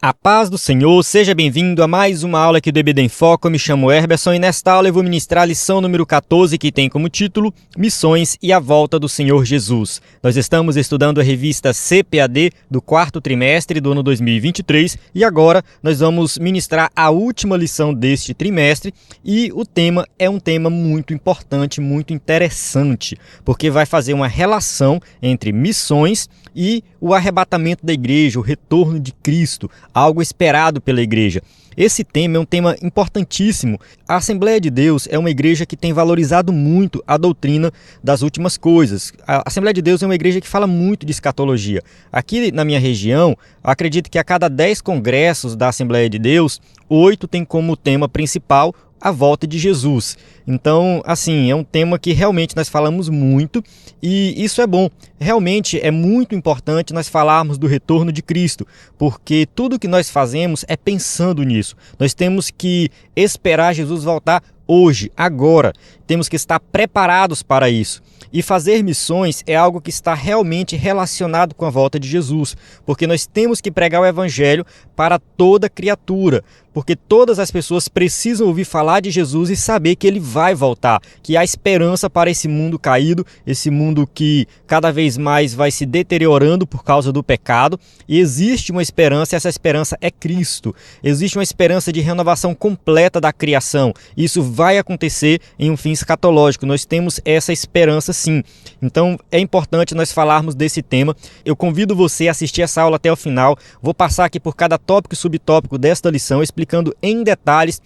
A paz do Senhor, seja bem-vindo a mais uma aula aqui do EBD em Foco. Eu me chamo Herberson e nesta aula eu vou ministrar a lição número 14, que tem como título Missões e a Volta do Senhor Jesus. Nós estamos estudando a revista CPAD do quarto trimestre do ano 2023 e agora nós vamos ministrar a última lição deste trimestre e o tema é um tema muito importante, muito interessante, porque vai fazer uma relação entre missões e o arrebatamento da igreja, o retorno de Cristo, algo esperado pela igreja. Esse tema é um tema importantíssimo. A Assembleia de Deus é uma igreja que tem valorizado muito a doutrina das últimas coisas. A Assembleia de Deus é uma igreja que fala muito de escatologia. Aqui na minha região, acredito que a cada 10 congressos da Assembleia de Deus, 8 tem como tema principal a volta de Jesus. Então, assim, é um tema que realmente nós falamos muito e isso é bom. Realmente é muito importante nós falarmos do retorno de Cristo, porque tudo que nós fazemos é pensando nisso. Nós temos que esperar Jesus voltar hoje, agora. Temos que estar preparados para isso. E fazer missões é algo que está realmente relacionado com a volta de Jesus, porque nós temos que pregar o evangelho para toda criatura, porque todas as pessoas precisam ouvir falar de Jesus e saber que ele vai voltar, que há esperança para esse mundo caído, esse mundo que cada vez mais vai se deteriorando por causa do pecado, e existe uma esperança, e essa esperança é Cristo. Existe uma esperança de renovação completa da criação. Isso vai acontecer em um fim escatológico. Nós temos essa esperança sim. Então é importante nós falarmos desse tema. Eu convido você a assistir essa aula até o final. Vou passar aqui por cada tópico e subtópico desta lição, explicando em detalhes,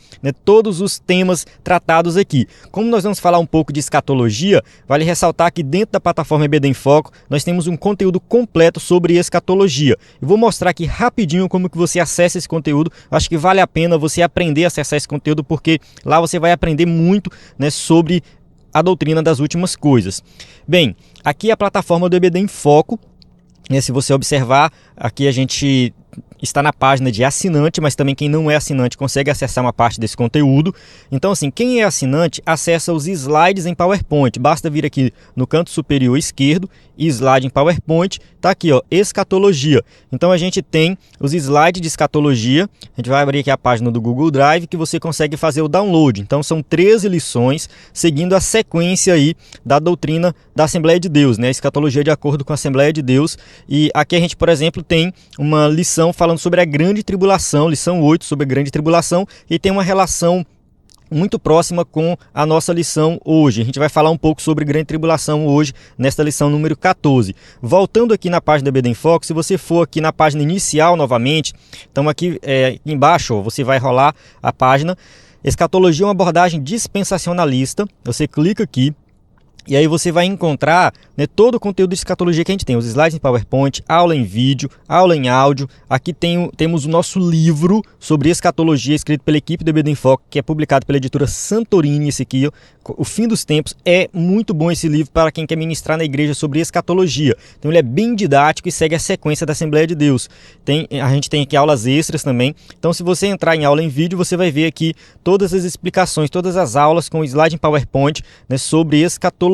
todos os temas tratados aqui. Como nós vamos falar um pouco de escatologia, vale ressaltar que dentro da plataforma EBD em Foco, nós temos um conteúdo completo sobre escatologia. Eu vou mostrar aqui rapidinho como que você acessa esse conteúdo. Acho que vale a pena você aprender a acessar esse conteúdo, porque lá você vai aprender muito, sobre a doutrina das últimas coisas. Bem, aqui é a plataforma do EBD em Foco. Se você observar, aqui a gente está na página de assinante, mas também quem não é assinante consegue acessar uma parte desse conteúdo. Então, assim, quem é assinante acessa os slides em PowerPoint. Basta vir aqui no canto superior esquerdo, slide em PowerPoint, tá aqui, ó, escatologia. Então a gente tem os slides de escatologia. A gente vai abrir aqui a página do Google Drive que você consegue fazer o download. Então são 13 lições seguindo a sequência aí da doutrina da Assembleia de Deus, escatologia de acordo com a Assembleia de Deus. E aqui a gente, por exemplo, tem uma lição falando sobre a grande tribulação, lição 8 sobre a grande tribulação, e tem uma relação muito próxima com a nossa lição hoje. A gente vai falar um pouco sobre grande tribulação hoje, nesta lição número 14. Voltando aqui na página do EBD em Foco, se você for aqui na página inicial novamente, então aqui embaixo, ó, você vai rolar a página. Escatologia é uma abordagem dispensacionalista. Você clica aqui. E aí você vai encontrar todo o conteúdo de escatologia que a gente tem, os slides em PowerPoint, aula em vídeo, aula em áudio. Aqui temos o nosso livro sobre escatologia, escrito pela equipe do EBD em Foco, que é publicado pela editora Santorini. Esse aqui, O Fim dos Tempos. É muito bom esse livro para quem quer ministrar na igreja sobre escatologia. Então ele é bem didático e segue a sequência da Assembleia de Deus. A gente tem aqui aulas extras também. Então se você entrar em aula em vídeo, você vai ver aqui todas as explicações, todas as aulas com slide em PowerPoint, sobre escatologia.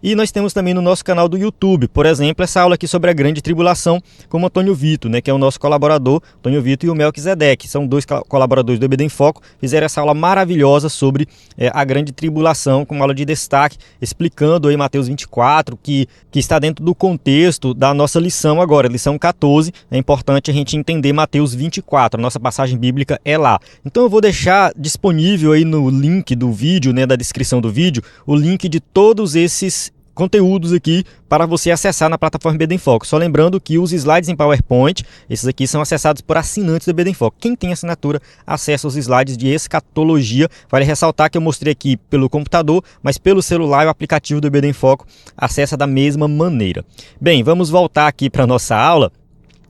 E nós temos também no nosso canal do YouTube, por exemplo, essa aula aqui sobre a grande tribulação com o Antônio Vito, que é o nosso colaborador, Antônio Vito e o Melquisedeque. São dois colaboradores do EBD em Foco, fizeram essa aula maravilhosa sobre a grande tribulação, com uma aula de destaque, explicando aí Mateus 24, que está dentro do contexto da nossa lição agora, lição 14. É importante a gente entender Mateus 24, a nossa passagem bíblica é lá. Então eu vou deixar disponível aí no link do vídeo, da descrição do vídeo, o link de todos esses conteúdos aqui para você acessar na plataforma EBD em Foco. Só lembrando que os slides em PowerPoint, esses aqui são acessados por assinantes do EBD em Foco. Quem tem assinatura acessa os slides de escatologia. Vale ressaltar que eu mostrei aqui pelo computador, mas pelo celular o aplicativo do EBD em Foco acessa da mesma maneira. Bem, vamos voltar aqui para a nossa aula.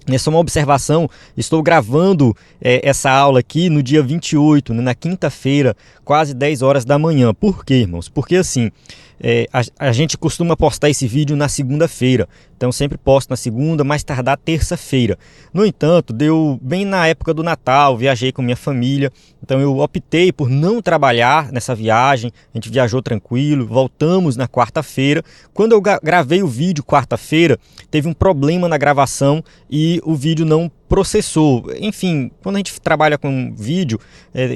Nessa uma observação, estou gravando essa aula aqui no dia 28, na quinta-feira, quase 10 horas da manhã. Por quê, irmãos? Porque assim, a gente costuma postar esse vídeo na segunda-feira. Então sempre posto na segunda, mais tardar terça-feira. No entanto, deu bem na época do Natal, viajei com minha família. Então eu optei por não trabalhar nessa viagem. A gente viajou tranquilo, voltamos na quarta-feira. Quando eu gravei o vídeo quarta-feira, teve um problema na gravação e o vídeo não processou. Enfim, quando a gente trabalha com vídeo,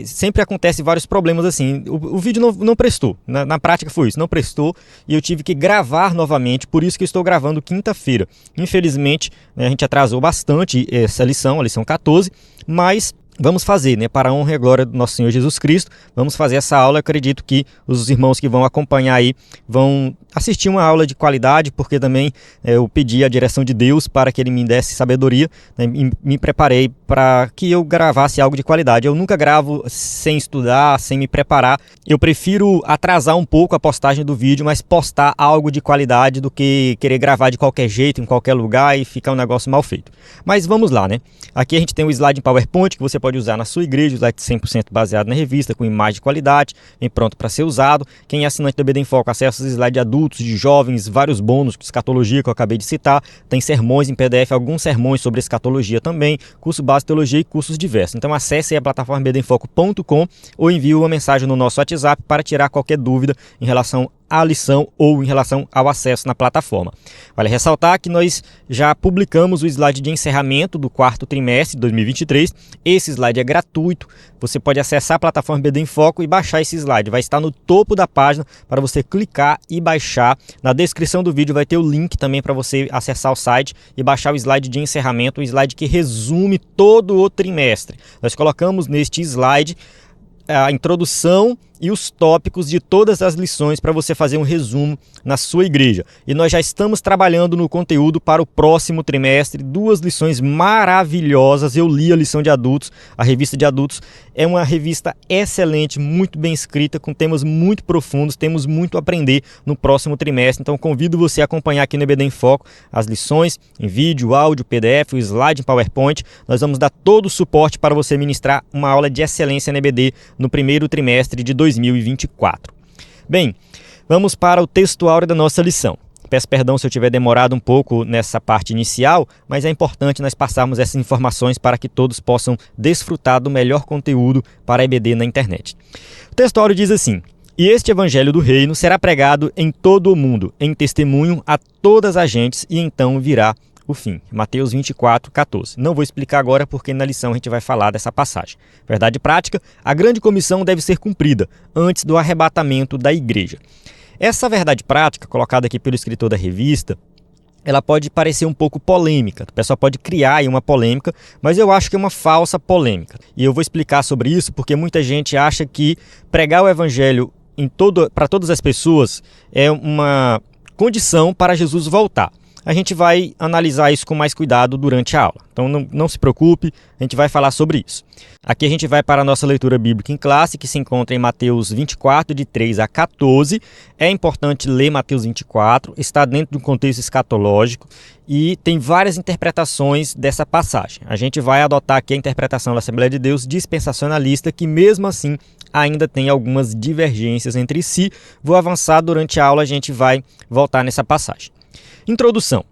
sempre acontece vários problemas assim. O vídeo não prestou. Na prática foi isso, não prestou e eu tive que gravar novamente, por isso que eu estou gravando quinta-feira. Infelizmente, né, a gente atrasou bastante essa lição, a lição 14, mas vamos fazer, né, para a honra e a glória do nosso Senhor Jesus Cristo, vamos fazer essa aula. Eu acredito que os irmãos que vão acompanhar aí vão assistir uma aula de qualidade, porque também eu pedi a direção de Deus para que Ele me desse sabedoria, né, e me preparei para que eu gravasse algo de qualidade. Eu nunca gravo sem estudar, sem me preparar. Eu prefiro atrasar um pouco a postagem do vídeo, mas postar algo de qualidade do que querer gravar de qualquer jeito, em qualquer lugar e ficar um negócio mal feito. Mas vamos lá, né? Aqui a gente tem um slide em PowerPoint que você pode usar na sua igreja, um slide 100% baseado na revista, com imagem de qualidade, bem pronto para ser usado. Quem é assinante do EBD em Foco acessa os slides de adultos, de jovens, vários bônus de escatologia que eu acabei de citar. Tem sermões em PDF, alguns sermões sobre escatologia também, curso base de teologia e cursos diversos. Então acesse aí a plataforma ebdenfoco.com ou envie uma mensagem no nosso WhatsApp para tirar qualquer dúvida em relação à lição ou em relação ao acesso na plataforma. Vale ressaltar que nós já publicamos o slide de encerramento do quarto trimestre de 2023. Esse slide é gratuito. Você pode acessar a plataforma EBD em Foco e baixar esse slide. Vai estar no topo da página para você clicar e baixar. Na descrição do vídeo vai ter o link também para você acessar o site e baixar o slide de encerramento, o slide que resume todo o trimestre. Nós colocamos neste slide a introdução e os tópicos de todas as lições para você fazer um resumo na sua igreja. E nós já estamos trabalhando no conteúdo para o próximo trimestre, 2 lições maravilhosas. Eu li a lição de adultos, a revista de adultos é uma revista excelente, muito bem escrita, com temas muito profundos, temos muito a aprender no próximo trimestre. Então convido você a acompanhar aqui no EBD em Foco as lições em vídeo, áudio, PDF, o slide em PowerPoint. Nós vamos dar todo o suporte para você ministrar uma aula de excelência no EBD no primeiro trimestre de 2024. Bem, vamos para o texto áureo da nossa lição. Peço perdão se eu tiver demorado um pouco nessa parte inicial, mas é importante nós passarmos essas informações para que todos possam desfrutar do melhor conteúdo para EBD na internet. O texto áureo diz assim: "E este evangelho do reino será pregado em todo o mundo, em testemunho a todas as gentes, e então virá o fim." Mateus 24, 14. Não vou explicar agora porque na lição a gente vai falar dessa passagem. Verdade prática: a grande comissão deve ser cumprida antes do arrebatamento da igreja. Essa verdade prática, colocada aqui pelo escritor da revista, ela pode parecer um pouco polêmica. O pessoal pode criar aí uma polêmica, mas eu acho que é uma falsa polêmica. E eu vou explicar sobre isso porque muita gente acha que pregar o evangelho para todas as pessoas é uma condição para Jesus voltar. A gente vai analisar isso com mais cuidado durante a aula. Então não se preocupe, a gente vai falar sobre isso. Aqui a gente vai para a nossa leitura bíblica em classe, que se encontra em Mateus 24, de 3 a 14. É importante ler Mateus 24, está dentro de um contexto escatológico e tem várias interpretações dessa passagem. A gente vai adotar aqui a interpretação da Assembleia de Deus dispensacionalista, que mesmo assim ainda tem algumas divergências entre si. Vou avançar durante a aula, a gente vai voltar nessa passagem. Introdução.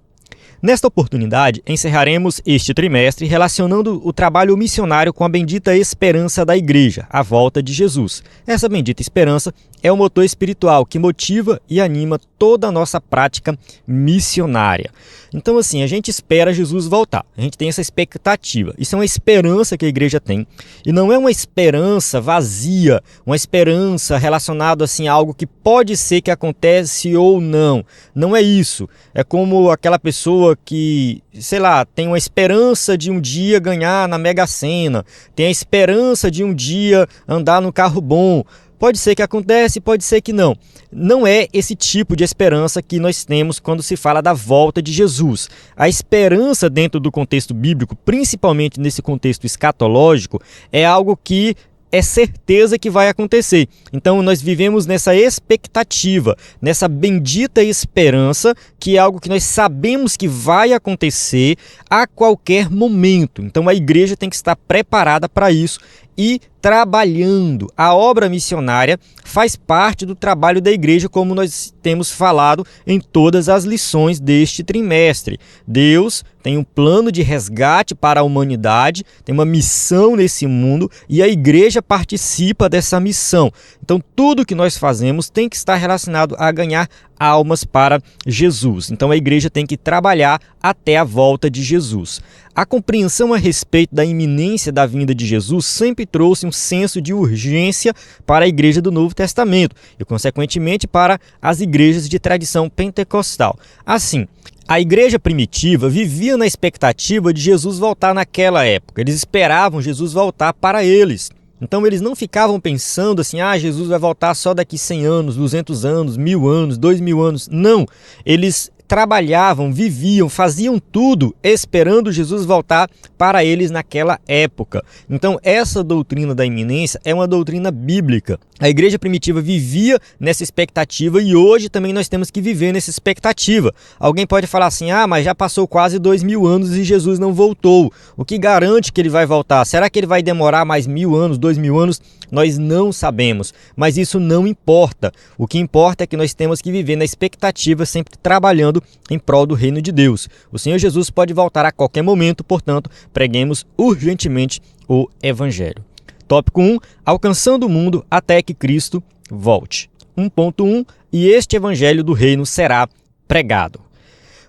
Nesta oportunidade, encerraremos este trimestre relacionando o trabalho missionário com a bendita esperança da igreja, a volta de Jesus. Essa bendita esperança é o motor espiritual que motiva e anima toda a nossa prática missionária. Então, assim, a gente espera Jesus voltar. A gente tem essa expectativa. Isso é uma esperança que a igreja tem. E não é uma esperança vazia, uma esperança relacionada assim, a algo que pode ser que acontece ou não. Não é isso. É como aquela pessoa que, sei lá, tem uma esperança de um dia ganhar na Mega Sena, tem a esperança de um dia andar no carro bom. Pode ser que acontece, pode ser que não. Não é esse tipo de esperança que nós temos quando se fala da volta de Jesus. A esperança dentro do contexto bíblico, principalmente nesse contexto escatológico, é algo que é certeza que vai acontecer. Então nós vivemos nessa expectativa, nessa bendita esperança, que é algo que nós sabemos que vai acontecer a qualquer momento. Então a igreja tem que estar preparada para isso e trabalhando. A obra missionária faz parte do trabalho da igreja, como nós temos falado em todas as lições deste trimestre. Deus tem um plano de resgate para a humanidade, tem uma missão nesse mundo e a igreja participa dessa missão. Então tudo que nós fazemos tem que estar relacionado a ganhar almas para Jesus. Então a igreja tem que trabalhar até a volta de Jesus. A compreensão a respeito da iminência da vinda de Jesus sempre trouxe um senso de urgência para a igreja do Novo Testamento e, consequentemente, para as igrejas de tradição pentecostal. Assim, a igreja primitiva vivia na expectativa de Jesus voltar naquela época. Eles esperavam Jesus voltar para eles. Então eles não ficavam pensando assim, Jesus vai voltar só daqui 100 anos, 200 anos, 1000 anos, 2000 anos. Não, eles trabalhavam, viviam, faziam tudo esperando Jesus voltar para eles naquela época. Então essa doutrina da iminência é uma doutrina bíblica. A igreja primitiva vivia nessa expectativa e hoje também nós temos que viver nessa expectativa. Alguém pode falar assim, mas já passou quase 2000 anos e Jesus não voltou. O que garante que ele vai voltar? Será que ele vai demorar mais 1000 anos, 2000 anos? Nós não sabemos, mas isso não importa. O que importa é que nós temos que viver na expectativa, sempre trabalhando em prol do reino de Deus. O Senhor Jesus pode voltar a qualquer momento, portanto, preguemos urgentemente o Evangelho. Tópico 1. Alcançando o mundo até que Cristo volte. 1.1. E este Evangelho do reino será pregado.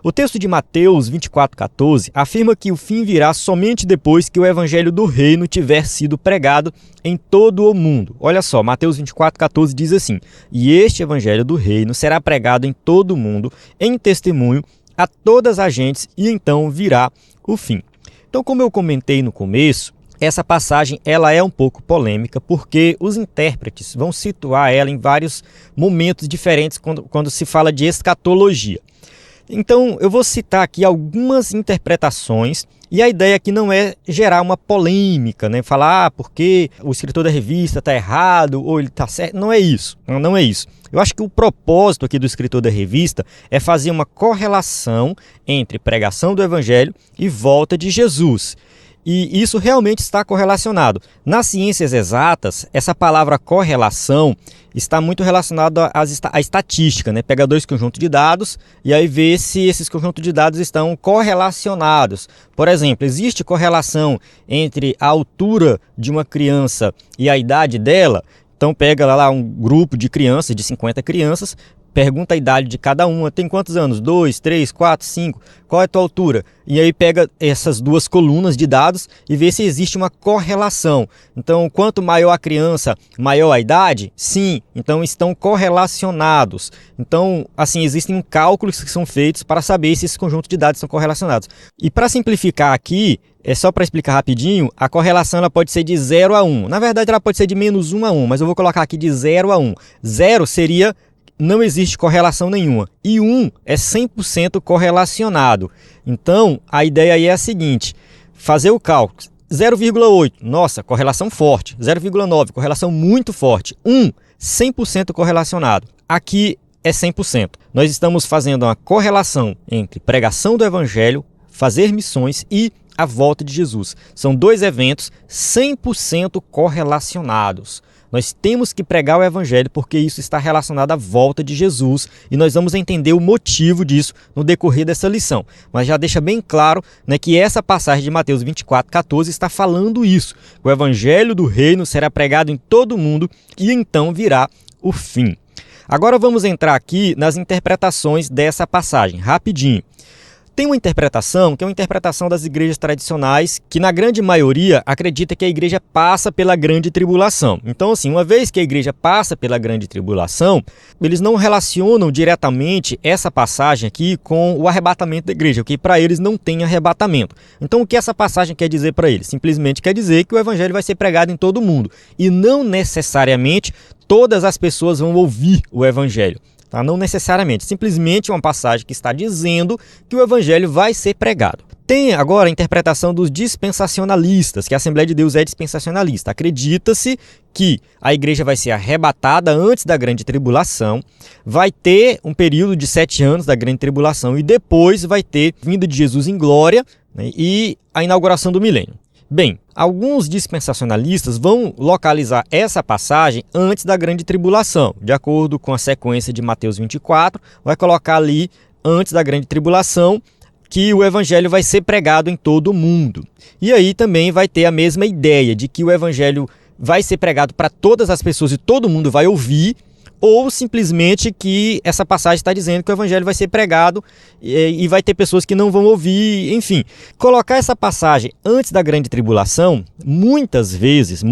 O texto de Mateus 24,14 afirma que o fim virá somente depois que o Evangelho do reino tiver sido pregado em todo o mundo. Olha só, Mateus 24,14 diz assim: E este Evangelho do reino será pregado em todo o mundo, em testemunho a todas as gentes, e então virá o fim. Então, como eu comentei no começo, essa passagem ela é um pouco polêmica porque os intérpretes vão situar ela em vários momentos diferentes quando se fala de escatologia. Então, eu vou citar aqui algumas interpretações e a ideia aqui não é gerar uma polêmica, né? Falar porque o escritor da revista está errado ou ele está certo. Não é isso, não é isso. Eu acho que o propósito aqui do escritor da revista é fazer uma correlação entre pregação do Evangelho e volta de Jesus. E isso realmente está correlacionado. Nas ciências exatas, essa palavra correlação está muito relacionada à estatística, né? Pega dois conjuntos de dados e aí vê se esses conjuntos de dados estão correlacionados. Por exemplo, existe correlação entre a altura de uma criança e a idade dela? Então pega lá um grupo de crianças, de 50 crianças, pergunta a idade de cada uma, tem quantos anos? 2, 3, 4, 5, qual é a tua altura? E aí pega essas duas colunas de dados e vê se existe uma correlação. Então, quanto maior a criança, maior a idade? Sim, então estão correlacionados. Então, assim, existem cálculos que são feitos para saber se esses conjuntos de dados são correlacionados. E para simplificar aqui, só para explicar rapidinho, a correlação ela pode ser de 0 a 1. Na verdade, ela pode ser de menos 1 a 1, mas eu vou colocar aqui de 0 a 1. 0 seria não existe correlação nenhuma. E 1 é 100% correlacionado. Então, a ideia aí é a seguinte, fazer o cálculo. 0,8, nossa, correlação forte. 0,9, correlação muito forte. 1, 100% correlacionado. Aqui é 100%. Nós estamos fazendo uma correlação entre pregação do Evangelho, fazer missões e a volta de Jesus. São dois eventos 100% correlacionados. Nós temos que pregar o Evangelho porque isso está relacionado à volta de Jesus e nós vamos entender o motivo disso no decorrer dessa lição. Mas já deixa bem claro, né, que essa passagem de Mateus 24,14 está falando isso. O Evangelho do reino será pregado em todo o mundo e então virá o fim. Agora vamos entrar aqui nas interpretações dessa passagem, rapidinho. Tem uma interpretação, que é uma interpretação das igrejas tradicionais, que na grande maioria acredita que a igreja passa pela grande tribulação. Então, assim, uma vez que a igreja passa pela grande tribulação, eles não relacionam diretamente essa passagem aqui com o arrebatamento da igreja, porque para eles não tem arrebatamento. Então, o que essa passagem quer dizer para eles? Simplesmente quer dizer que o evangelho vai ser pregado em todo o mundo. E não necessariamente todas as pessoas vão ouvir o evangelho. Tá? Não necessariamente, simplesmente uma passagem que está dizendo que o evangelho vai ser pregado. Tem agora a interpretação dos dispensacionalistas, que a Assembleia de Deus é dispensacionalista. Acredita-se que a igreja vai ser arrebatada antes da grande tribulação, vai ter um período de 7 anos da grande tribulação e depois vai ter vinda de Jesus em glória, né, e a inauguração do milênio. Bem, alguns dispensacionalistas vão localizar essa passagem antes da grande tribulação. De acordo com a sequência de Mateus 24, vai colocar ali antes da grande tribulação que o evangelho vai ser pregado em todo o mundo. E aí também vai ter a mesma ideia de que o evangelho vai ser pregado para todas as pessoas e todo mundo vai ouvir, ou simplesmente que essa passagem está dizendo que o evangelho vai ser pregado e vai ter pessoas que não vão ouvir, enfim. Colocar essa passagem antes da grande tribulação, muitas vezes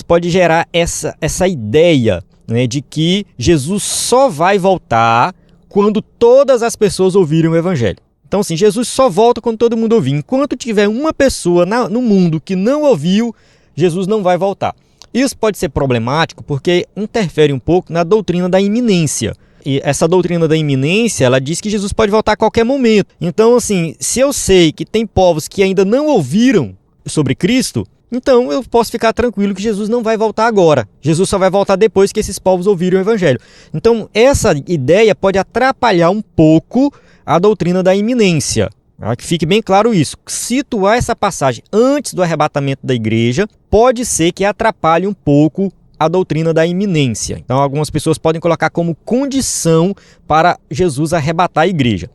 pode gerar essa ideia, né, de que Jesus só vai voltar quando todas as pessoas ouvirem o evangelho. Então, assim, Jesus só volta quando todo mundo ouvir. Enquanto tiver uma pessoa no mundo que não ouviu, Jesus não vai voltar. Isso pode ser problemático porque interfere um pouco na doutrina da iminência. E essa doutrina da iminência, ela diz que Jesus pode voltar a qualquer momento. Então, assim, se eu sei que tem povos que ainda não ouviram sobre Cristo, então eu posso ficar tranquilo que Jesus não vai voltar agora. Jesus só vai voltar depois que esses povos ouvirem o evangelho. Então, essa ideia pode atrapalhar um pouco a doutrina da iminência. Que fique bem claro isso. Situar essa passagem antes do arrebatamento da igreja pode ser que atrapalhe um pouco a doutrina da iminência. Então, algumas pessoas podem colocar como condição para Jesus arrebatar a igreja.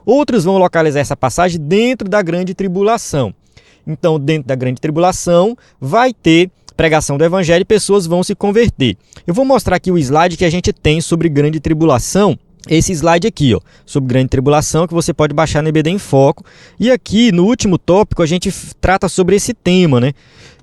Outros vão localizar essa passagem dentro da grande tribulação. Então, dentro da grande tribulação, vai ter pregação do evangelho e pessoas vão se converter. Eu vou mostrar aqui o slide que a gente tem sobre grande tribulação. Esse slide aqui, sobre grande tribulação, que você pode baixar no EBD em Foco. E aqui, no último tópico, a gente trata sobre esse tema, né?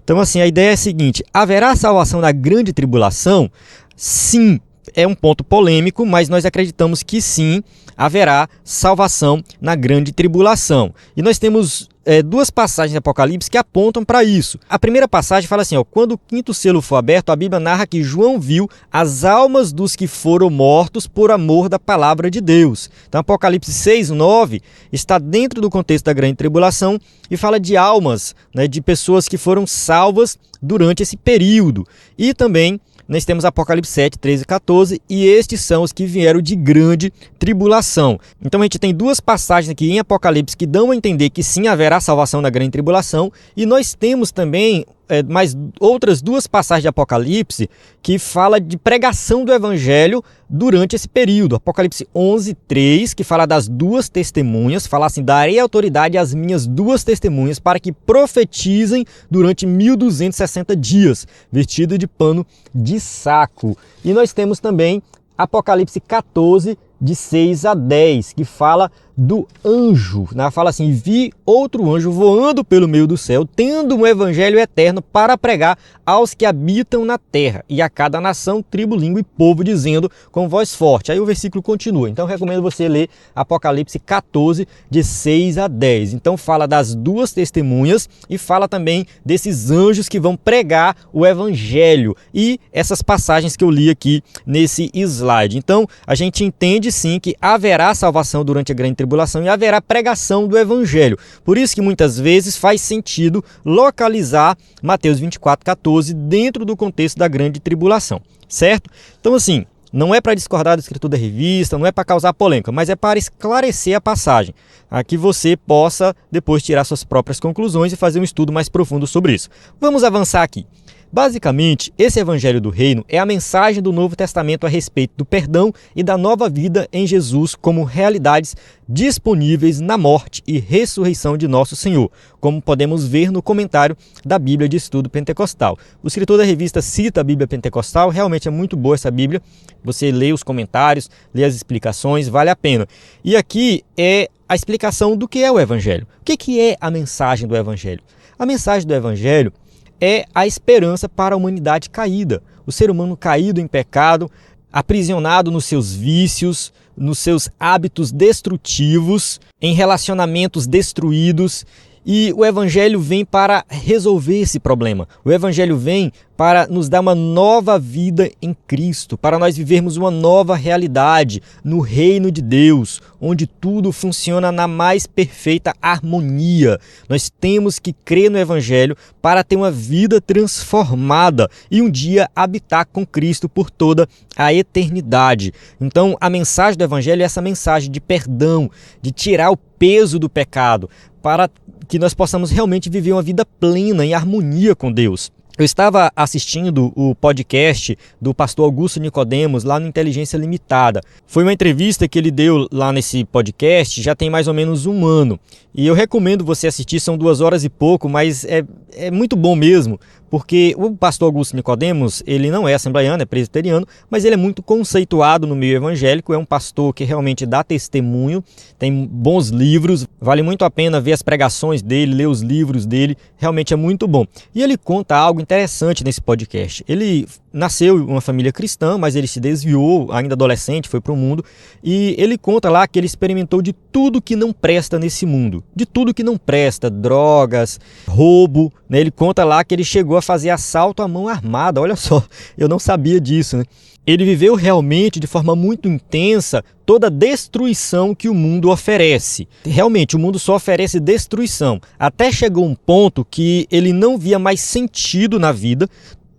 Então, assim, a ideia é a seguinte: haverá salvação na grande tribulação? Sim, é um ponto polêmico, mas nós acreditamos que sim, haverá salvação na grande tribulação. E nós temos duas passagens do Apocalipse que apontam para isso. A primeira passagem fala assim, quando o quinto selo for aberto, a Bíblia narra que João viu as almas dos que foram mortos por amor da palavra de Deus. Então, Apocalipse 6:9 está dentro do contexto da grande tribulação e fala de almas, né, de pessoas que foram salvas durante esse período. E também nós temos Apocalipse 7, 13 e 14, e estes são os que vieram de grande tribulação. Então a gente tem duas passagens aqui em Apocalipse que dão a entender que sim, haverá salvação na grande tribulação, e nós temos também mais outras duas passagens de Apocalipse que fala de pregação do evangelho durante esse período. Apocalipse 11:3, que fala das duas testemunhas, fala assim: darei autoridade às minhas duas testemunhas para que profetizem durante 1260 dias, vestido de pano de saco. E nós temos também Apocalipse 14, de 6 a 10, que fala do anjo, né? Fala assim: vi outro anjo voando pelo meio do céu, tendo um evangelho eterno para pregar aos que habitam na terra e a cada nação, tribo, língua e povo, dizendo com voz forte. Aí o versículo continua. Então recomendo você ler Apocalipse 14, de 6 a 10. Então fala das duas testemunhas e fala também desses anjos que vão pregar o evangelho e essas passagens que eu li aqui nesse slide. Então a gente entende sim que haverá salvação durante a grande tribulação e haverá pregação do evangelho. Por isso que muitas vezes faz sentido localizar Mateus 24:14 dentro do contexto da grande tribulação, certo? Então, assim, não é para discordar da escritura da revista, não é para causar polêmica, mas é para esclarecer a passagem, a que você possa depois tirar suas próprias conclusões e fazer um estudo mais profundo sobre isso. Vamos avançar aqui. Basicamente, esse Evangelho do Reino é a mensagem do Novo Testamento a respeito do perdão e da nova vida em Jesus como realidades disponíveis na morte e ressurreição de nosso Senhor, como podemos ver no comentário da Bíblia de Estudo Pentecostal. O escritor da revista cita a Bíblia Pentecostal, realmente é muito boa essa Bíblia, você lê os comentários, lê as explicações, vale a pena. E aqui é a explicação do que é o Evangelho. O que é a mensagem do Evangelho? A mensagem do Evangelho é a esperança para a humanidade caída. O ser humano caído em pecado, aprisionado nos seus vícios, nos seus hábitos destrutivos, em relacionamentos destruídos. E o Evangelho vem para resolver esse problema. O Evangelho vem para nos dar uma nova vida em Cristo, para nós vivermos uma nova realidade no reino de Deus, onde tudo funciona na mais perfeita harmonia. Nós temos que crer no Evangelho para ter uma vida transformada e um dia habitar com Cristo por toda a eternidade. Então, a mensagem do Evangelho é essa mensagem de perdão, de tirar o peso do pecado, para que nós possamos realmente viver uma vida plena em harmonia com Deus. Eu estava assistindo o podcast do pastor Augusto Nicodemos lá no Inteligência Limitada. Foi uma entrevista que ele deu lá nesse podcast, já tem mais ou menos um ano. E eu recomendo você assistir, são 2 horas e pouco, mas é muito bom mesmo, porque o pastor Augusto Nicodemos, ele não é assembleiano, é presbiteriano, mas ele é muito conceituado no meio evangélico, é um pastor que realmente dá testemunho, tem bons livros, vale muito a pena ver as pregações dele, ler os livros dele, realmente é muito bom. E ele conta algo interessante nesse podcast. Ele nasceu em uma família cristã, mas ele se desviou, ainda adolescente, foi para o mundo, e ele conta lá que ele experimentou de tudo que não presta nesse mundo, de tudo que não presta, drogas, roubo, né? Ele conta lá que ele chegou a fazer assalto à mão armada, olha só, eu não sabia disso, né? Ele viveu realmente de forma muito intensa toda a destruição que o mundo oferece. Realmente, o mundo só oferece destruição. Até chegou um ponto que ele não via mais sentido na vida.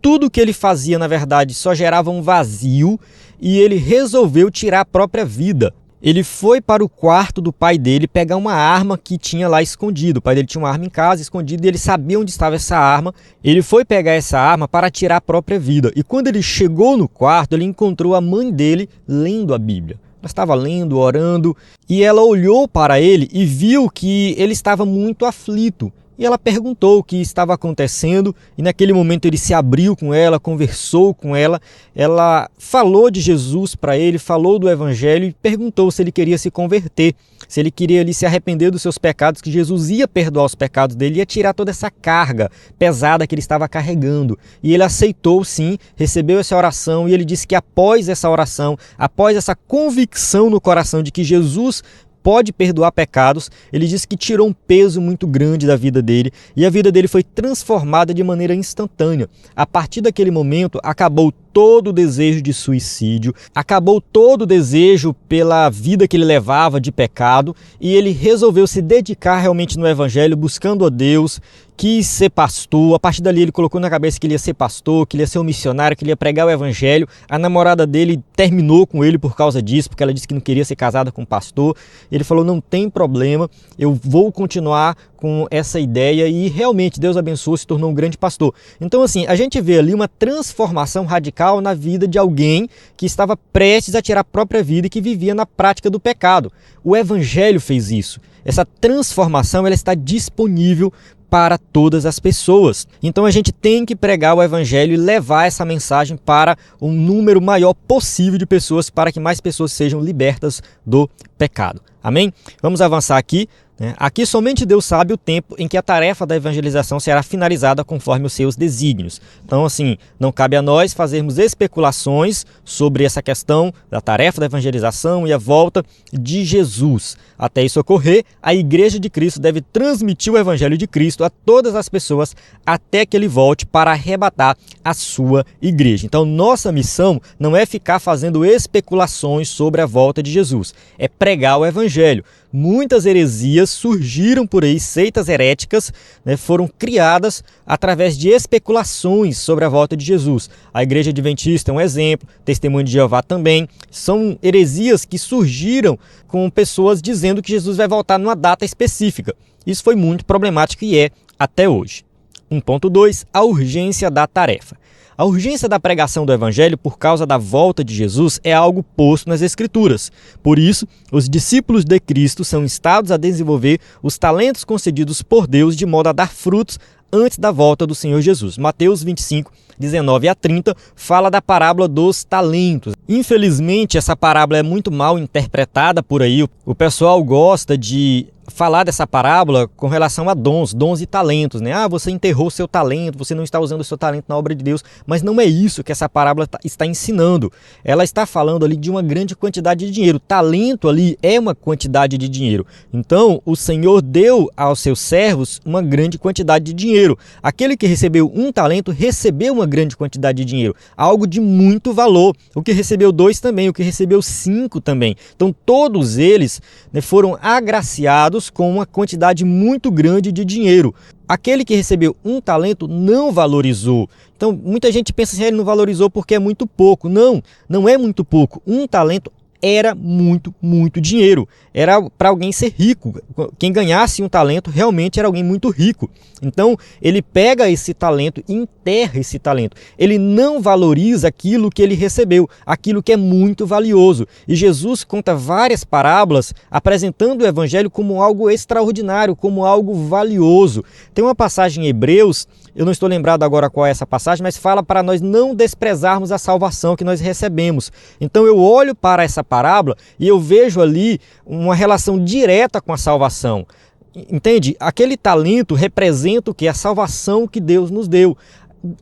Tudo que ele fazia, na verdade, só gerava um vazio e ele resolveu tirar a própria vida. Ele foi para o quarto do pai dele pegar uma arma que tinha lá escondido. O pai dele tinha uma arma em casa escondida e ele sabia onde estava essa arma. Ele foi pegar essa arma para tirar a própria vida. E quando ele chegou no quarto, ele encontrou a mãe dele lendo a Bíblia. Ela estava lendo, orando, e ela olhou para ele e viu que ele estava muito aflito. E ela perguntou o que estava acontecendo e naquele momento ele se abriu com ela, conversou com ela. Ela falou de Jesus para ele, falou do Evangelho e perguntou se ele queria se converter, se ele queria ali se arrepender dos seus pecados, que Jesus ia perdoar os pecados dele, ia tirar toda essa carga pesada que ele estava carregando. E ele aceitou sim, recebeu essa oração e ele disse que após essa oração, após essa convicção no coração de que Jesus pode perdoar pecados, ele disse que tirou um peso muito grande da vida dele e a vida dele foi transformada de maneira instantânea. A partir daquele momento, acabou todo o desejo de suicídio, acabou todo o desejo pela vida que ele levava de pecado e ele resolveu se dedicar realmente no Evangelho, buscando a Deus, quis ser pastor. A partir dali ele colocou na cabeça que ele ia ser pastor, que ele ia ser um missionário, que ele ia pregar o Evangelho. A namorada dele terminou com ele por causa disso, porque ela disse que não queria ser casada com um pastor. Ele falou, não tem problema, eu vou continuar com essa ideia e realmente Deus abençoou, se tornou um grande pastor. Então assim, a gente vê ali uma transformação radical na vida de alguém que estava prestes a tirar a própria vida e que vivia na prática do pecado. O Evangelho fez isso. Essa transformação ela está disponível para todas as pessoas. Então a gente tem que pregar o Evangelho e levar essa mensagem para um número maior possível de pessoas, para que mais pessoas sejam libertas do pecado. Amém? Vamos avançar aqui. Aqui somente Deus sabe o tempo em que a tarefa da evangelização será finalizada conforme os seus desígnios. Então, assim, não cabe a nós fazermos especulações sobre essa questão da tarefa da evangelização e a volta de Jesus. Até isso ocorrer, a Igreja de Cristo deve transmitir o Evangelho de Cristo a todas as pessoas até que ele volte para arrebatar a sua igreja. Então, nossa missão não é ficar fazendo especulações sobre a volta de Jesus, é pregar o Evangelho. Muitas heresias surgiram por aí, seitas heréticas, foram criadas através de especulações sobre a volta de Jesus. A Igreja Adventista é um exemplo, Testemunho de Jeová também. São heresias que surgiram com pessoas dizendo que Jesus vai voltar numa data específica. Isso foi muito problemático e é até hoje. 1.2. A urgência da tarefa. A urgência da pregação do Evangelho por causa da volta de Jesus é algo posto nas Escrituras. Por isso, os discípulos de Cristo são instados a desenvolver os talentos concedidos por Deus de modo a dar frutos antes da volta do Senhor Jesus. Mateus 25, 19 a 30 fala da parábola dos talentos. Infelizmente, essa parábola é muito mal interpretada por aí. O pessoal gosta de falar dessa parábola com relação a dons e talentos, né? Você enterrou seu talento, você não está usando o seu talento na obra de Deus, mas não é isso que essa parábola está ensinando. Ela está falando ali de uma grande quantidade de dinheiro. Talento ali é uma quantidade de dinheiro. Então, o Senhor deu aos seus servos uma grande quantidade de dinheiro. Aquele que recebeu um talento recebeu uma grande quantidade de dinheiro, algo de muito valor. O que recebeu 2 também, o que recebeu 5 também. Então, todos eles foram agraciados com uma quantidade muito grande de dinheiro. Aquele que recebeu um talento não valorizou. Então, muita gente pensa assim, ele não valorizou porque é muito pouco. Não, não é muito pouco. Um talento era muito dinheiro. Era para alguém ser rico. Quem ganhasse um talento realmente era alguém muito rico. Então, ele pega esse talento e enterra esse talento. Ele não valoriza aquilo que ele recebeu, aquilo que é muito valioso. E Jesus conta várias parábolas apresentando o Evangelho como algo extraordinário, como algo valioso. Tem uma passagem em Hebreus eu não estou lembrado agora qual é essa passagem, mas fala para nós não desprezarmos a salvação que nós recebemos. Então eu olho para essa parábola e eu vejo ali uma relação direta com a salvação. Entende? Aquele talento representa o que? A salvação que Deus nos deu.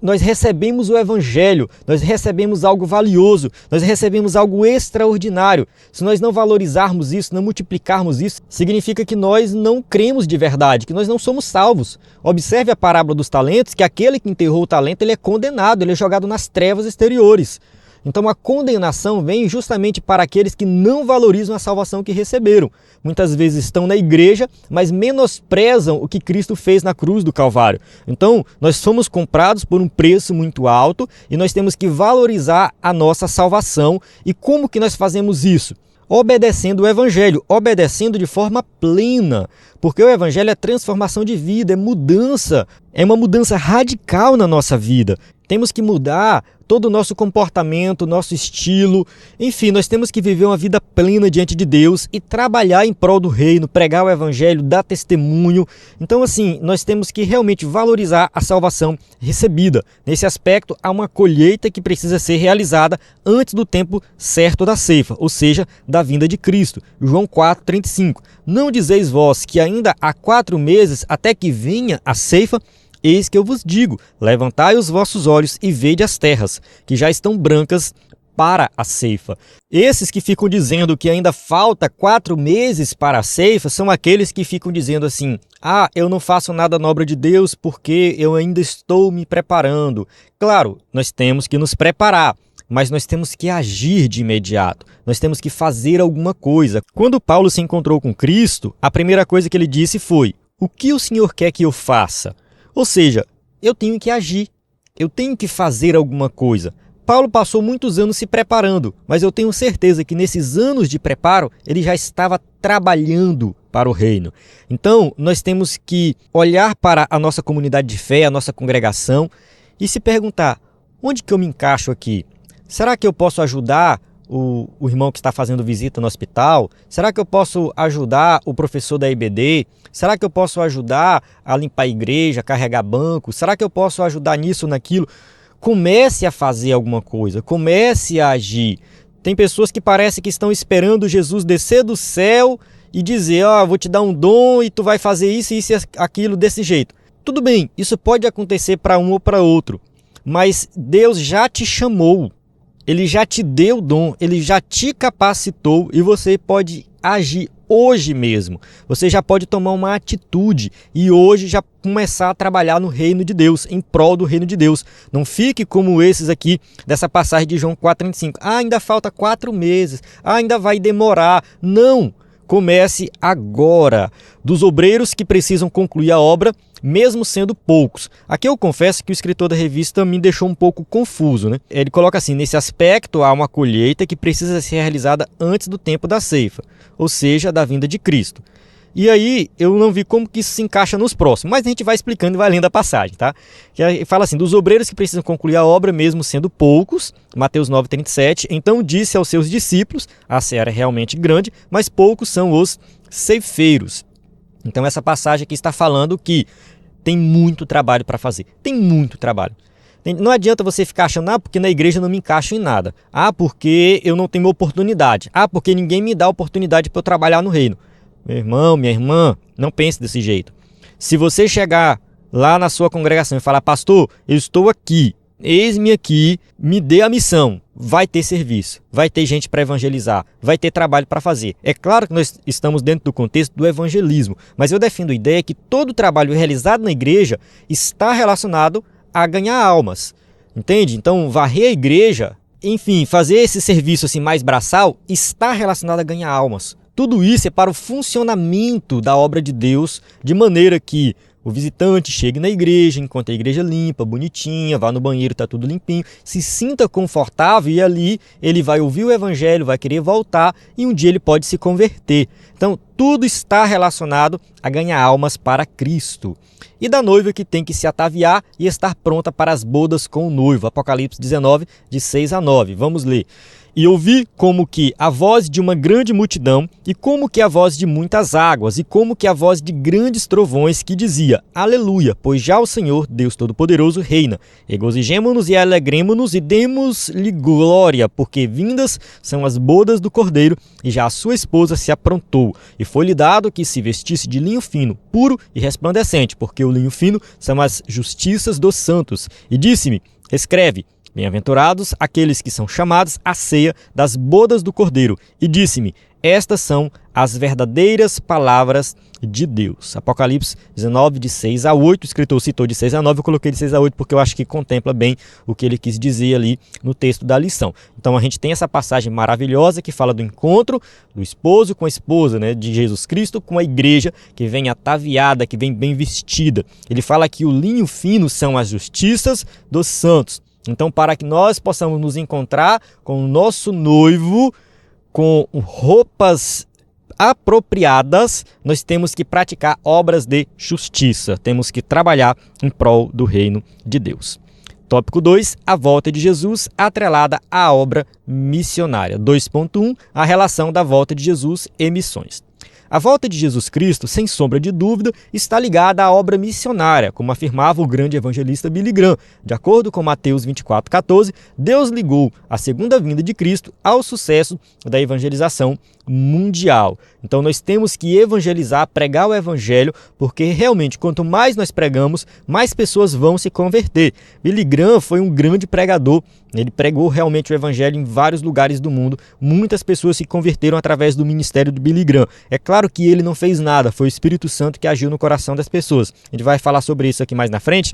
Nós recebemos o Evangelho, nós recebemos algo valioso, nós recebemos algo extraordinário. Se nós não valorizarmos isso, não multiplicarmos isso, significa que nós não cremos de verdade, que nós não somos salvos. Observe a parábola dos talentos, que aquele que enterrou o talento, ele é condenado, ele é jogado nas trevas exteriores. Então a condenação vem justamente para aqueles que não valorizam a salvação que receberam. Muitas vezes estão na igreja, mas menosprezam o que Cristo fez na cruz do Calvário. Então nós somos comprados por um preço muito alto e nós temos que valorizar a nossa salvação. E como que nós fazemos isso? Obedecendo o Evangelho, obedecendo de forma plena, porque o Evangelho é transformação de vida, é mudança, é uma mudança radical na nossa vida. Temos que mudar todo o nosso comportamento, nosso estilo, enfim, nós temos que viver uma vida plena diante de Deus e trabalhar em prol do reino, pregar o Evangelho, dar testemunho. Então, assim, nós temos que realmente valorizar a salvação recebida. Nesse aspecto, há uma colheita que precisa ser realizada antes do tempo certo da ceifa, ou seja, da vinda de Cristo. João 4,35. Não dizeis vós que ainda há 4 meses até que venha a ceifa? Eis que eu vos digo, levantai os vossos olhos e vede as terras, que já estão brancas para a ceifa. Esses que ficam dizendo que ainda falta 4 meses para a ceifa são aqueles que ficam dizendo assim: ah, eu não faço nada na obra de Deus porque eu ainda estou me preparando. Claro, nós temos que nos preparar, mas nós temos que agir de imediato, nós temos que fazer alguma coisa. Quando Paulo se encontrou com Cristo, a primeira coisa que ele disse foi: o que o Senhor quer que eu faça? Ou seja, eu tenho que agir, eu tenho que fazer alguma coisa. Paulo passou muitos anos se preparando, mas eu tenho certeza que nesses anos de preparo ele já estava trabalhando para o reino. Então, nós temos que olhar para a nossa comunidade de fé, a nossa congregação e se perguntar: onde que eu me encaixo aqui? Será que eu posso ajudar o irmão que está fazendo visita no hospital? Será que eu posso ajudar o professor da IBD? Será que eu posso ajudar a limpar a igreja, a carregar banco? Será que eu posso ajudar nisso ou naquilo? Comece a fazer alguma coisa, comece a agir. Tem pessoas que parecem que estão esperando Jesus descer do céu e dizer: ó, vou te dar um dom e tu vai fazer isso e aquilo desse jeito. Tudo bem, isso pode acontecer para um ou para outro, mas Deus já te chamou. Ele já te deu o dom, ele já te capacitou e você pode agir hoje mesmo. Você já pode tomar uma atitude e hoje já começar a trabalhar no reino de Deus, em prol do reino de Deus. Não fique como esses aqui dessa passagem de João 4,35. Ah, ainda falta 4 meses, ainda vai demorar. Não! Comece agora. Dos obreiros que precisam concluir a obra, mesmo sendo poucos. Aqui eu confesso que o escritor da revista me deixou um pouco confuso, né? Ele coloca assim: nesse aspecto há uma colheita que precisa ser realizada antes do tempo da ceifa, ou seja, da vinda de Cristo. E aí eu não vi como que isso se encaixa nos próximos, mas a gente vai explicando e vai lendo a passagem, tá? Que aí fala assim: dos obreiros que precisam concluir a obra, mesmo sendo poucos, Mateus 9,37, então disse aos seus discípulos: a seara é realmente grande, mas poucos são os ceifeiros. Então essa passagem aqui está falando que tem muito trabalho para fazer, tem muito trabalho. Não adianta você ficar achando: ah, porque na igreja não me encaixo em nada, ah, porque eu não tenho oportunidade, ah, porque ninguém me dá oportunidade para eu trabalhar no reino. Meu irmão, minha irmã, não pense desse jeito. Se você chegar lá na sua congregação e falar: pastor, eu estou aqui, eis-me aqui, me dê a missão, vai ter serviço, vai ter gente para evangelizar, vai ter trabalho para fazer. É claro que nós estamos dentro do contexto do evangelismo, mas eu defendo a ideia que todo trabalho realizado na igreja está relacionado a ganhar almas, entende? Então, varrer a igreja, enfim, fazer esse serviço assim mais braçal, está relacionado a ganhar almas. Tudo isso é para o funcionamento da obra de Deus, de maneira que o visitante chegue na igreja, encontre a igreja limpa, bonitinha, vá no banheiro, está tudo limpinho, se sinta confortável e ali ele vai ouvir o evangelho, vai querer voltar e um dia ele pode se converter. Então, tudo está relacionado a ganhar almas para Cristo. E da noiva que tem que se ataviar e estar pronta para as bodas com o noivo. Apocalipse 19, de 6 a 9. Vamos ler. E ouvi como que a voz de uma grande multidão, e como que a voz de muitas águas, e como que a voz de grandes trovões, que dizia: Aleluia, pois já o Senhor, Deus Todo-Poderoso, reina. Regozijemo-nos e alegremo-nos e demos-lhe glória, porque vindas são as bodas do Cordeiro, e já a sua esposa se aprontou. E foi-lhe dado que se vestisse de linho fino, puro e resplandecente, porque o linho fino são as justiças dos santos. E disse-me: Escreve: Bem-aventurados aqueles que são chamados à ceia das bodas do Cordeiro. E disse-me: Estas são as verdadeiras palavras de Deus. Apocalipse 19, de 6 a 8. O escritor citou de 6 a 9, eu coloquei de 6 a 8 porque eu acho que contempla bem o que ele quis dizer ali no texto da lição. Então a gente tem essa passagem maravilhosa que fala do encontro do esposo com a esposa, né, de Jesus Cristo com a igreja, que vem ataviada, que vem bem vestida. Ele fala que o linho fino são as justiças dos santos. Então, para que nós possamos nos encontrar com o nosso noivo, com roupas apropriadas, nós temos que praticar obras de justiça. Temos que trabalhar em prol do reino de Deus. Tópico 2, a volta de Jesus atrelada à obra missionária. 2.1, a relação da volta de Jesus e missões. A volta de Jesus Cristo, sem sombra de dúvida, está ligada à obra missionária, como afirmava o grande evangelista Billy Graham. De acordo com Mateus 24,14, Deus ligou a segunda vinda de Cristo ao sucesso da evangelização mundial. Então nós temos que evangelizar, pregar o evangelho, porque realmente quanto mais nós pregamos, mais pessoas vão se converter. Billy Graham foi um grande pregador, ele pregou realmente o evangelho em vários lugares do mundo. Muitas pessoas se converteram através do ministério de Billy Graham. É claro que ele não fez nada, foi o Espírito Santo que agiu no coração das pessoas. A gente vai falar sobre isso aqui mais na frente.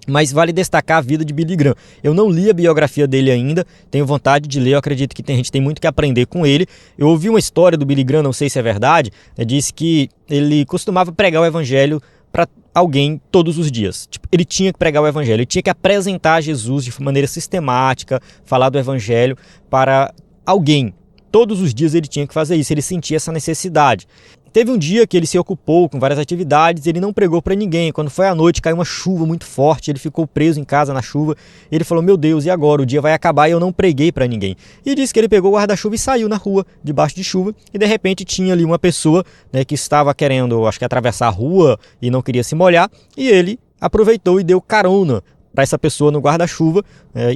Mas vale destacar a vida de Billy Graham. Eu não li a biografia dele ainda, tenho vontade de ler, eu acredito que a gente tem muito que aprender com ele. Eu ouvi uma história do Billy Graham, não sei se é verdade, disse que ele costumava pregar o evangelho para alguém todos os dias. Tipo, ele tinha que pregar o evangelho, ele tinha que apresentar Jesus de maneira sistemática, falar do evangelho para alguém. Todos os dias ele tinha que fazer isso, ele sentia essa necessidade. Teve um dia que ele se ocupou com várias atividades, ele não pregou para ninguém. Quando foi à noite, caiu uma chuva muito forte, ele ficou preso em casa na chuva. Ele falou: meu Deus, e agora? O dia vai acabar e eu não preguei para ninguém. E disse que ele pegou o guarda-chuva e saiu na rua, debaixo de chuva, e de repente tinha ali uma pessoa, né, que estava querendo, acho que atravessar a rua e não queria se molhar, e ele aproveitou e deu carona para essa pessoa no guarda-chuva,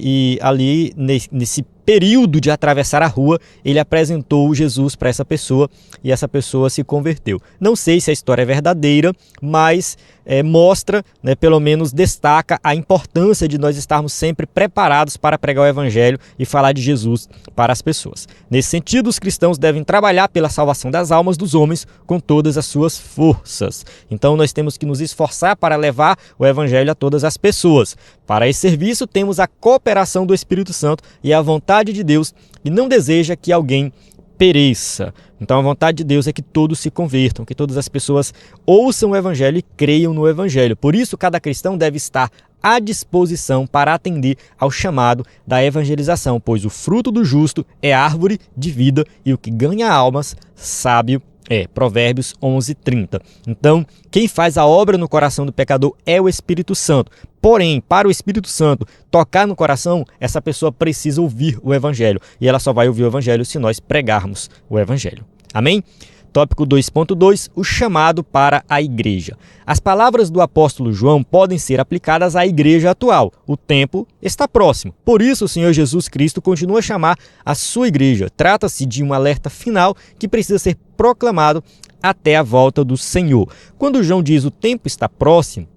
e ali nesse período de atravessar a rua, ele apresentou Jesus para essa pessoa e essa pessoa se converteu. Não sei se a história é verdadeira, mas mostra, né, pelo menos destaca a importância de nós estarmos sempre preparados para pregar o evangelho e falar de Jesus para as pessoas. Nesse sentido, os cristãos devem trabalhar pela salvação das almas dos homens com todas as suas forças. Então nós temos que nos esforçar para levar o evangelho a todas as pessoas. Para esse serviço temos a cooperação do Espírito Santo e a vontade de Deus, e não deseja que alguém pereça. Então a vontade de Deus é que todos se convertam, que todas as pessoas ouçam o evangelho e creiam no evangelho. Por isso cada cristão deve estar à disposição para atender ao chamado da evangelização, pois o fruto do justo é árvore de vida e o que ganha almas, sábio é. Provérbios 11:30. Então, quem faz a obra no coração do pecador é o Espírito Santo. Porém, para o Espírito Santo tocar no coração, essa pessoa precisa ouvir o evangelho. E ela só vai ouvir o evangelho se nós pregarmos o evangelho. Amém? Tópico 2.2, o chamado para a igreja. As palavras do apóstolo João podem ser aplicadas à igreja atual. O tempo está próximo. Por isso, o Senhor Jesus Cristo continua a chamar a sua igreja. Trata-se de um alerta final que precisa ser proclamado até a volta do Senhor. Quando João diz o tempo está próximo,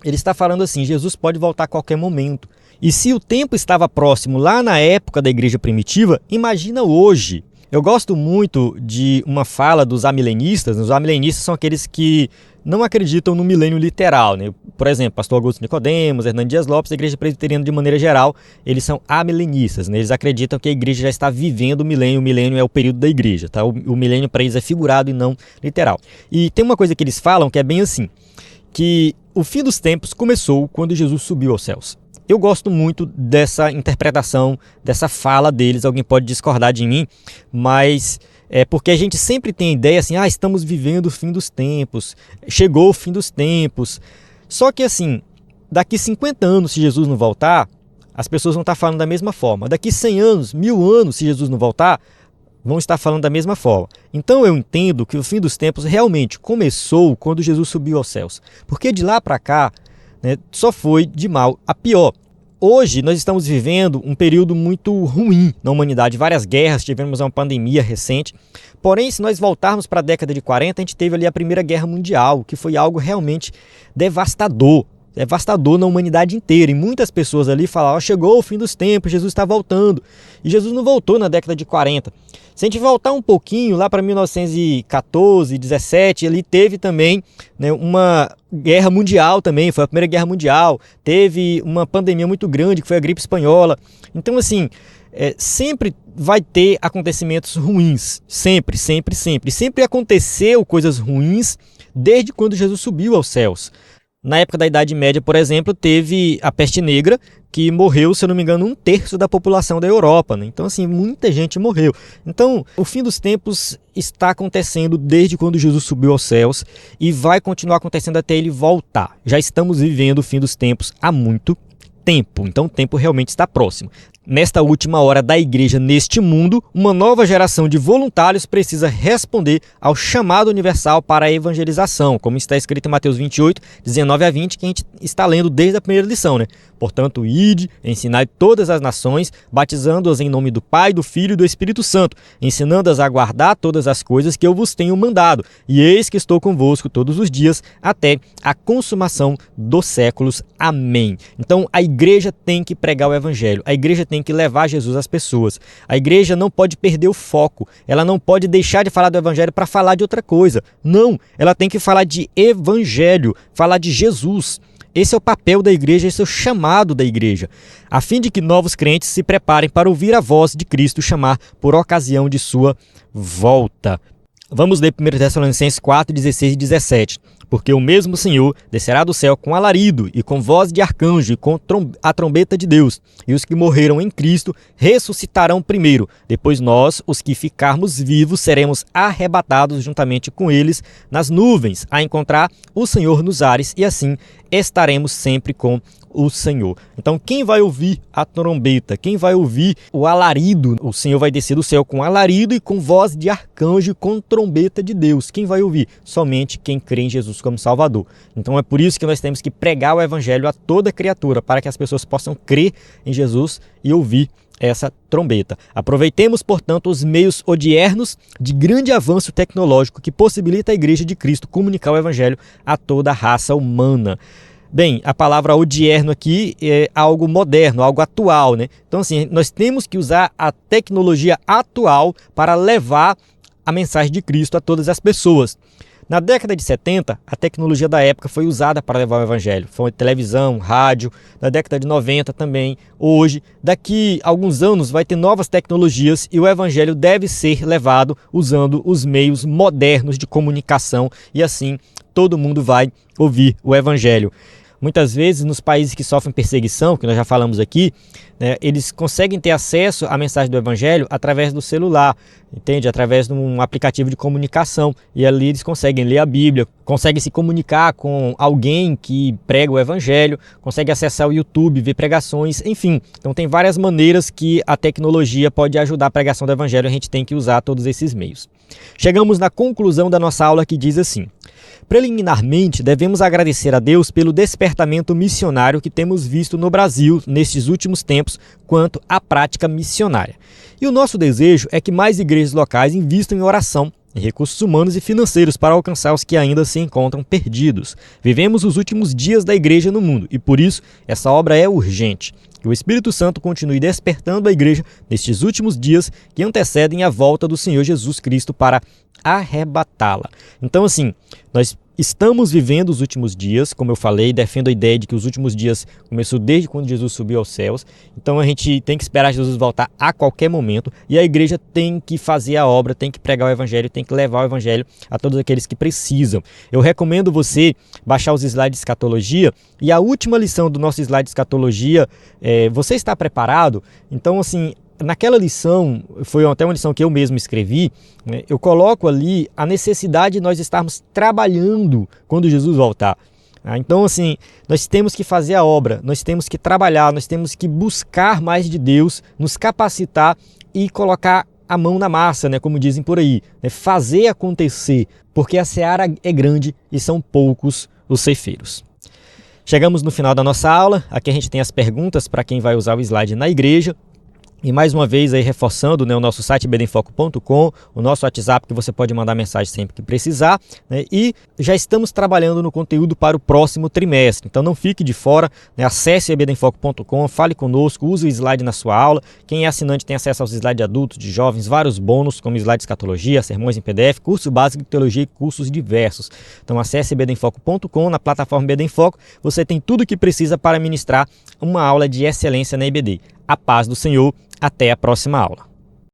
ele está falando assim: Jesus pode voltar a qualquer momento. E se o tempo estava próximo lá na época da igreja primitiva, imagina hoje. Eu gosto muito de uma fala dos amilenistas. Os amilenistas são aqueles que não acreditam no milênio literal, né? Por exemplo, pastor Augusto Nicodemos, Hernando Dias Lopes, a igreja presbiteriana de maneira geral, eles são amilenistas, né? Eles acreditam que a igreja já está vivendo o milênio é o período da igreja, tá? O milênio para eles é figurado e não literal. E tem uma coisa que eles falam que é bem assim, que o fim dos tempos começou quando Jesus subiu aos céus. Eu gosto muito dessa interpretação, dessa fala deles. Alguém pode discordar de mim, mas porque a gente sempre tem a ideia assim, estamos vivendo o fim dos tempos, chegou o fim dos tempos. Só que assim, daqui 50 anos, se Jesus não voltar, as pessoas vão estar falando da mesma forma. Daqui 100 anos, 1000 anos, se Jesus não voltar, vão estar falando da mesma forma. Então eu entendo que o fim dos tempos realmente começou quando Jesus subiu aos céus. Porque de lá para cá, né, só foi de mal a pior. Hoje nós estamos vivendo um período muito ruim na humanidade. Várias guerras, tivemos uma pandemia recente. Porém, se nós voltarmos para a década de 40, a gente teve ali a Primeira Guerra Mundial, que foi algo realmente devastador na humanidade inteira. E muitas pessoas ali falavam, chegou o fim dos tempos, Jesus está voltando. E Jesus não voltou na década de 40. Se a gente voltar um pouquinho, lá para 1914, 17, ali teve também, né, uma guerra mundial também, foi a Primeira Guerra Mundial, teve uma pandemia muito grande, que foi a gripe espanhola. Então, assim, sempre vai ter acontecimentos ruins, sempre. Sempre aconteceu coisas ruins desde quando Jesus subiu aos céus. Na época da Idade Média, por exemplo, teve a peste negra, que morreu, se eu não me engano, 1/3 da população da Europa, né? Então, assim, muita gente morreu. Então, o fim dos tempos está acontecendo desde quando Jesus subiu aos céus e vai continuar acontecendo até ele voltar. Já estamos vivendo o fim dos tempos há muito tempo, então o tempo realmente está próximo. Nesta última hora da igreja neste mundo, uma nova geração de voluntários precisa responder ao chamado universal para a evangelização, como está escrito em Mateus 28, 19 a 20, que a gente está lendo desde a primeira lição, né? Portanto, ide, ensinai todas as nações, batizando-as em nome do Pai, do Filho e do Espírito Santo, ensinando-as a guardar todas as coisas que eu vos tenho mandado. E eis que estou convosco todos os dias, até a consumação dos séculos. Amém. Então, a igreja tem que pregar o evangelho, a igreja tem que levar Jesus às pessoas. A igreja não pode perder o foco, ela não pode deixar de falar do evangelho para falar de outra coisa. Não, ela tem que falar de evangelho, falar de Jesus. Esse é o papel da igreja, esse é o chamado da igreja, a fim de que novos crentes se preparem para ouvir a voz de Cristo chamar por ocasião de sua volta. Vamos ler 1 Tessalonicenses 4, 16 e 17. Porque o mesmo Senhor descerá do céu com alarido e com voz de arcanjo e com a trombeta de Deus. E os que morreram em Cristo ressuscitarão primeiro. Depois nós, os que ficarmos vivos, seremos arrebatados juntamente com eles nas nuvens, a encontrar o Senhor nos ares, e assim estaremos sempre com o Senhor. Então, quem vai ouvir a trombeta? Quem vai ouvir o alarido? O Senhor vai descer do céu com alarido e com voz de arcanjo e com trombeta de Deus. Quem vai ouvir? Somente quem crê em Jesus como Salvador. Então, é por isso que nós temos que pregar o evangelho a toda criatura, para que as pessoas possam crer em Jesus e ouvir essa trombeta. Aproveitemos, portanto, os meios odiernos de grande avanço tecnológico que possibilita a Igreja de Cristo comunicar o evangelho a toda a raça humana. Bem, a palavra odierno aqui é algo moderno, algo atual, né? Então, assim, nós temos que usar a tecnologia atual para levar a mensagem de Cristo a todas as pessoas. Na década de 70, a tecnologia da época foi usada para levar o evangelho. Foi televisão, rádio. Na década de 90 também. Hoje, daqui a alguns anos, vai ter novas tecnologias e o evangelho deve ser levado usando os meios modernos de comunicação, e assim todo mundo vai ouvir o evangelho. Muitas vezes, nos países que sofrem perseguição, que nós já falamos aqui, né, eles conseguem ter acesso à mensagem do evangelho através do celular, entende? Através de um aplicativo de comunicação. E ali eles conseguem ler a Bíblia, conseguem se comunicar com alguém que prega o evangelho, conseguem acessar o YouTube, ver pregações, enfim. Então tem várias maneiras que a tecnologia pode ajudar a pregação do evangelho, a gente tem que usar todos esses meios. Chegamos na conclusão da nossa aula, que diz assim: preliminarmente, devemos agradecer a Deus pelo despertamento missionário que temos visto no Brasil nestes últimos tempos quanto à prática missionária. E o nosso desejo é que mais igrejas locais invistam em oração, em recursos humanos e financeiros para alcançar os que ainda se encontram perdidos. Vivemos os últimos dias da igreja no mundo e, por isso, essa obra é urgente. Que o Espírito Santo continue despertando a igreja nestes últimos dias que antecedem a volta do Senhor Jesus Cristo para arrebatá-la. Então, assim, nós estamos vivendo os últimos dias, como eu falei, defendo a ideia de que os últimos dias começou desde quando Jesus subiu aos céus. Então a gente tem que esperar Jesus voltar a qualquer momento, e a igreja tem que fazer a obra, tem que pregar o evangelho, tem que levar o evangelho a todos aqueles que precisam. Eu recomendo você baixar os slides de escatologia, e a última lição do nosso slide de escatologia, você está preparado? Então, assim, naquela lição, foi até uma lição que eu mesmo escrevi, né, eu coloco ali a necessidade de nós estarmos trabalhando quando Jesus voltar. Então, assim, nós temos que fazer a obra, nós temos que trabalhar, nós temos que buscar mais de Deus, nos capacitar e colocar a mão na massa, né, como dizem por aí, né, fazer acontecer, porque a seara é grande e são poucos os ceifeiros. Chegamos no final da nossa aula, aqui a gente tem as perguntas para quem vai usar o slide na igreja. E mais uma vez aí reforçando, né, o nosso site ebdenfoco.com, o nosso WhatsApp que você pode mandar mensagem sempre que precisar, né, e já estamos trabalhando no conteúdo para o próximo trimestre, então não fique de fora, né, acesse ebdenfoco.com, fale conosco, use o slide na sua aula. Quem é assinante tem acesso aos slides de adultos, de jovens, vários bônus como slide de escatologia, sermões em PDF, curso básico de teologia e cursos diversos. Então acesse ebdenfoco.com, na plataforma EBD em Foco você tem tudo o que precisa para ministrar uma aula de excelência na EBD. A paz do Senhor. Até a próxima aula.